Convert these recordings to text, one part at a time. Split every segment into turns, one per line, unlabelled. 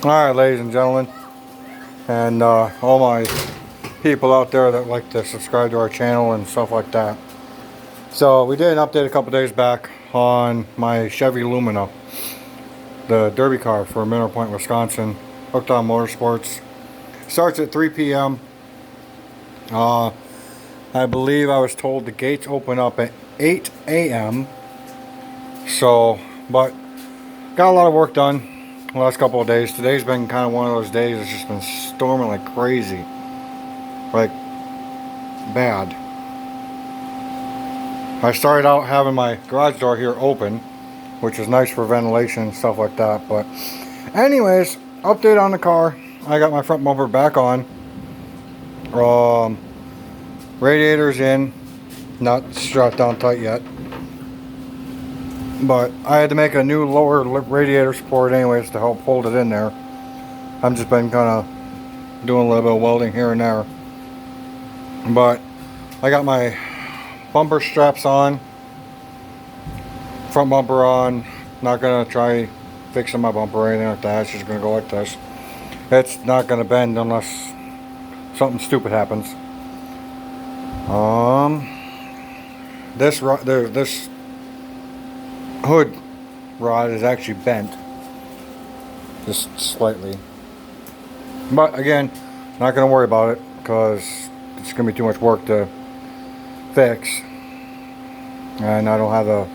Alright, ladies and gentlemen, and all my people out there that like to subscribe to our channel and stuff like that. So we did an update a couple days back on my Chevy Lumina, the derby car for Mineral Point, Wisconsin, hooked on motorsports. Starts at 3 p.m. I believe I was told the gates open up at 8 a.m. So, but got a lot of work done the last couple of days. Today's been kind of one of those days. It's just been storming like crazy, like bad. I started out having my garage door here open, which is nice for ventilation and stuff like that. But anyways, update on the car. I got my front bumper back on. Radiator's in, not strapped down tight yet. But I had to make a new lower radiator support anyways to help hold it in there. I've just been kind of doing a little bit of welding here and there. But I got my bumper straps on, front bumper on. Not going to try fixing my bumper or anything like that. It's just going to go like this. It's not going to bend unless something stupid happens. This hood rod is actually bent just slightly, but again, not going to worry about it because it's going to be too much work to fix, and I don't have the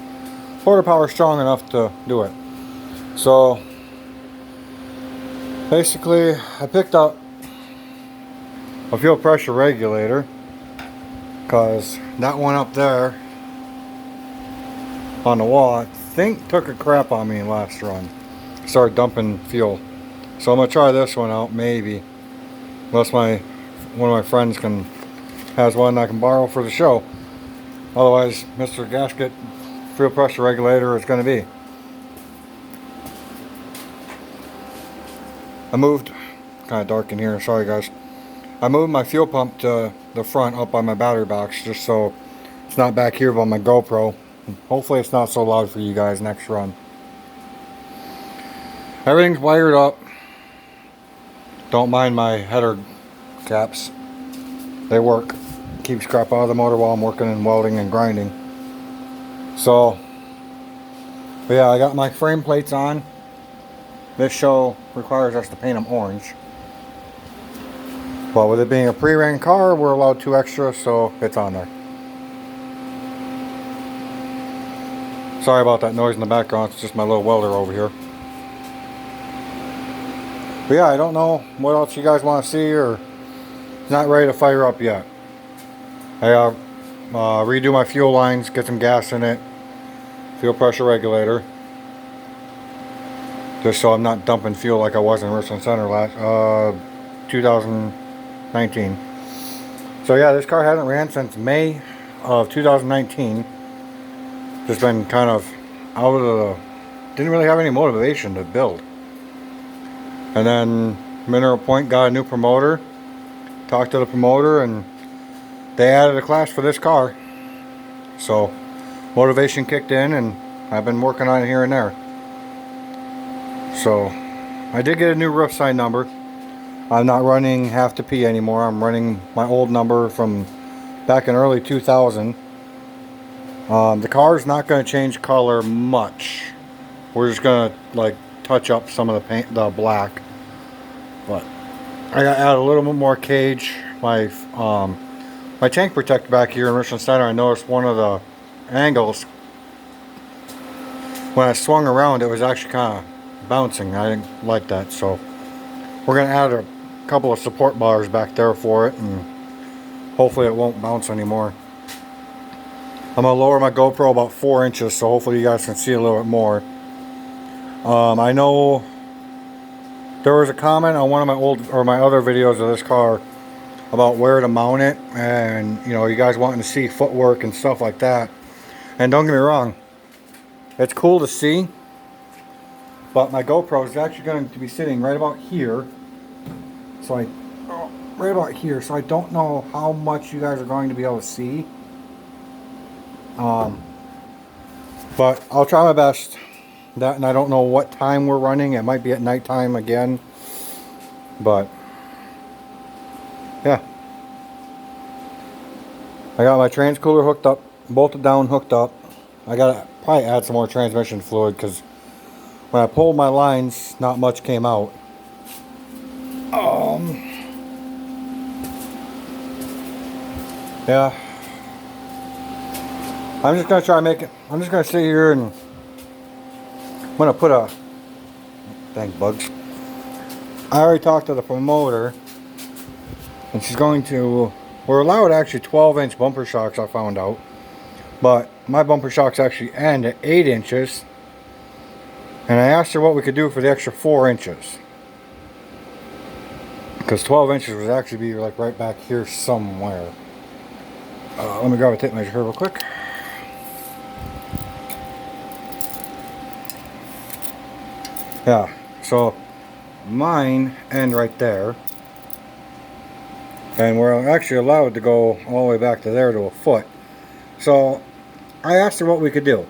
motor power strong enough to do it. So basically I picked up a fuel pressure regulator because that one up there on the wall I think took a crap on me last run. Started dumping fuel, so I'm gonna try this one out, maybe, unless one of my friends has one I can borrow for the show. Otherwise, Mr. Gasket fuel pressure regulator is gonna be. I moved, kind of dark in here, sorry guys. I moved my fuel pump to the front up on my battery box just so it's not back here by my GoPro. Hopefully it's not so loud for you guys next run. Everything's wired up. Don't mind my header caps. They work. Keeps crap out of the motor while I'm working and welding and grinding. So, but yeah, I got my frame plates on. This show requires us to paint them orange. But with it being a pre-ran car, we're allowed 2 extra, so it's on there. Sorry about that noise in the background, it's just my little welder over here. But yeah, I don't know what else you guys want to see, or it's not ready to fire up yet. I redo my fuel lines, get some gas in it, fuel pressure regulator. Just so I'm not dumping fuel like I was in Richland Center last 2019. So yeah, this car hasn't ran since May of 2019. Just been kind of out of the, didn't really have any motivation to build. And then Mineral Point got a new promoter. Talked to the promoter and they added a class for this car. So motivation kicked in and I've been working on it here and there. So I did get a new roof sign number. I'm not running half to P anymore. I'm running my old number from back in early 2000. The car is not going to change color much. We're just going to like touch up some of the paint, the black. But I got to add a little bit more cage. My tank protector back here in Richland Center, I noticed one of the angles when I swung around, it was actually kind of bouncing. I didn't like that, so we're going to add a couple of support bars back there for it, and hopefully it won't bounce anymore. I'm going to lower my GoPro about 4 inches, so hopefully you guys can see a little bit more. I know there was a comment on one of my other videos of this car about where to mount it, and you know, you guys wanting to see footwork and stuff like that. And don't get me wrong, it's cool to see, but my GoPro is actually going to be sitting right about here. So right about here. So I don't know how much you guys are going to be able to see. But I'll try my best. That, and I don't know what time we're running. It might be at nighttime again. But yeah, I got my trans cooler hooked up, bolted down, hooked up. I gotta probably add some more transmission fluid because when I pulled my lines, not much came out. Yeah, I'm just gonna try to make it. I'm just gonna sit here and I'm gonna put a, dang bugs. I already talked to the promoter, and she's going to, we're allowed actually 12-inch bumper shocks, I found out. But my bumper shocks actually end at 8 inches. And I asked her what we could do for the extra 4 inches. Because 12 inches would actually be like right back here somewhere. Let me grab a tape measure here real quick. Yeah, so mine end right there. And we're actually allowed to go all the way back to there to a foot. So I asked her what we could do.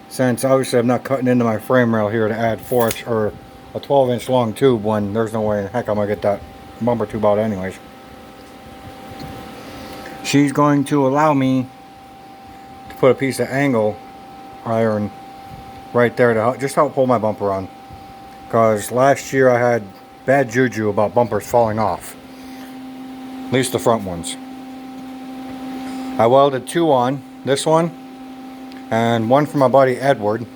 Since obviously I'm not cutting into my frame rail here to add 4-inch or a 12-inch long tube when there's no way in heck I'm going to get that bumper tube out anyways. She's going to allow me to put a piece of angle iron right there to help, just help hold my bumper on. Because last year I had bad juju about bumpers falling off. At least the front ones. I welded 2 on, this one and one for my buddy Edward,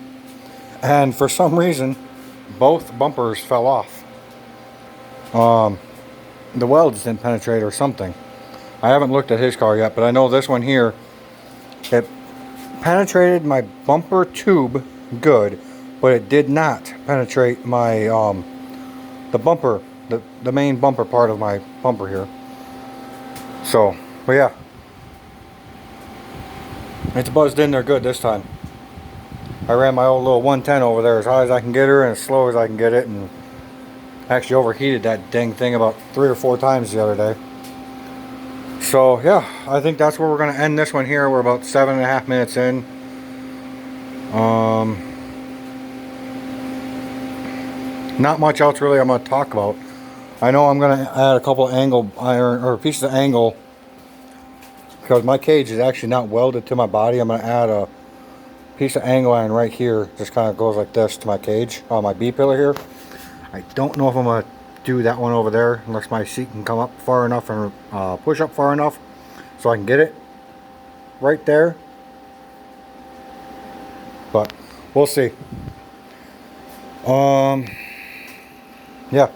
and for some reason both bumpers fell off. The welds didn't penetrate or something. I haven't looked at his car yet, but I know this one here, it penetrated my bumper tube good, but it did not penetrate my the bumper, the main bumper part of my bumper here. So, but yeah, it's buzzed in there good this time. I ran my old little 110 over there as high as I can get her and as slow as I can get it, and actually overheated that dang thing about 3 or 4 times the other day. So yeah, I think that's where we're going to end this one here. We're about 7.5 minutes in. Not much else really I'm going to talk about. I know I'm going to add a couple of angle iron or pieces of angle because my cage is actually not welded to my body. I'm going to add a piece of angle iron right here. Just kind of goes like this to my cage on my B pillar here. I don't know if I'm going to do that one over there unless my seat can come up far enough and push up far enough so I can get it right there. But we'll see. Yeah,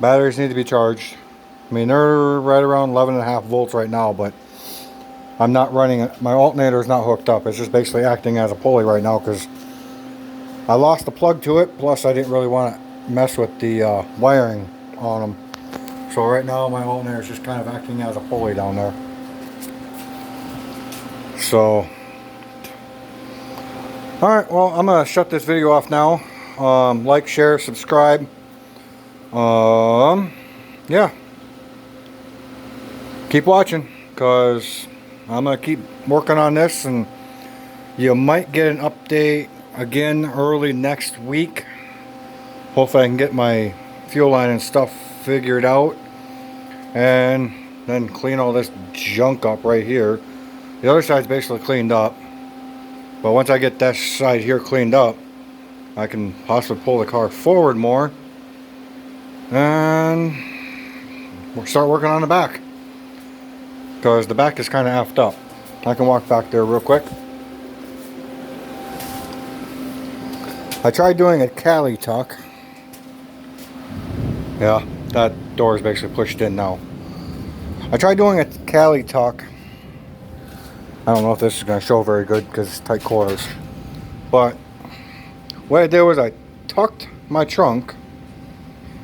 batteries need to be charged. I mean, they're right around 11.5 volts right now, but I'm not running it. My alternator is not hooked up. It's just basically acting as a pulley right now because I lost the plug to it. Plus, I didn't really want to mess with the wiring on them. So right now, my alternator is just kind of acting as a pulley down there. So, all right. Well, I'm gonna shut this video off now. Like, share, subscribe. Yeah, keep watching because I'm gonna keep working on this, and you might get an update again early next week. Hopefully I can get my fuel line and stuff figured out and then clean all this junk up right here. The other side's basically cleaned up, but once I get that side here cleaned up, I can possibly pull the car forward more and we'll start working on the back because the back is kind of effed up. I can walk back there real quick. I tried doing a Cali tuck. Yeah, that door is basically pushed in now. I tried doing a Cali tuck. I don't know if this is going to show very good because it's tight quarters, but what I did was I tucked my trunk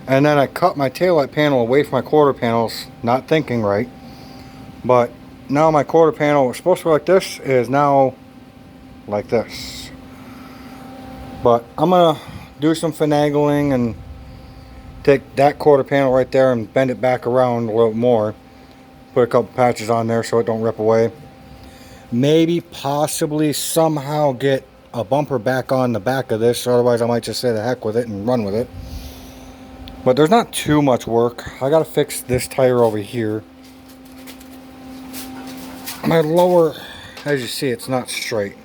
and then I cut my taillight panel away from my quarter panels, not thinking right. But now my quarter panel was supposed to be like this, is now like this. But I'm gonna do some finagling and take that quarter panel right there and bend it back around a little more. Put a couple patches on there so it don't rip away. Maybe possibly somehow get a bumper back on the back of this, otherwise I might just say the heck with it and run with it. But there's not too much work. I gotta fix this tire over here. My lower, as you see, it's not straight.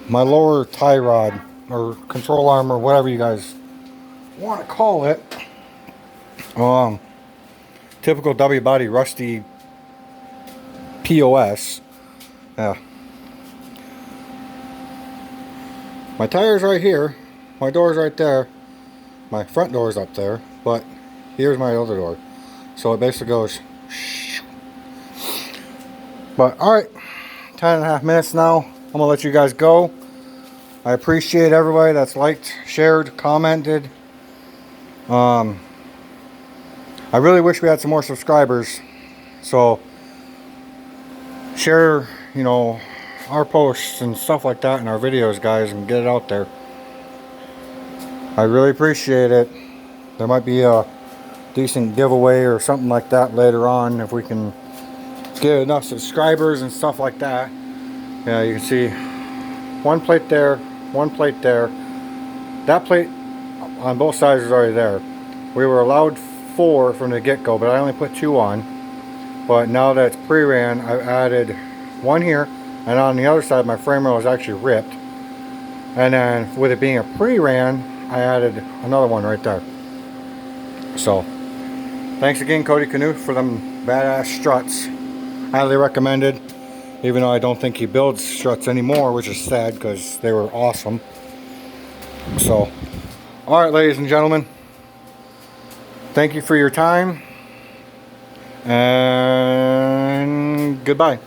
My lower tie rod, or control arm, or whatever you guys want to call it. Typical W body rusty POS. Yeah. My tire's right here. My door's right there. My front door's up there. But here's my other door. So it basically goes. But alright. 10.5 minutes now. I'm going to let you guys go. I appreciate everybody that's liked, shared, commented. I really wish we had some more subscribers. So share, you know, our posts and stuff like that in our videos, guys, and get it out there. I really appreciate it. There might be a decent giveaway or something like that later on if we can get enough subscribers and stuff like that. Yeah, you can see one plate there, one plate there. That plate on both sides is already there. We were allowed 4 from the get-go, but I only put 2 on. But now that it's pre-ran, I've added 1 here, and on the other side my frame rail is actually ripped. And then with it being a pre-ran, I added another one right there. So thanks again, Cody Canoe, for them badass struts. Highly recommended, even though I don't think he builds struts anymore, which is sad because they were awesome. So alright, ladies and gentlemen, thank you for your time, and goodbye.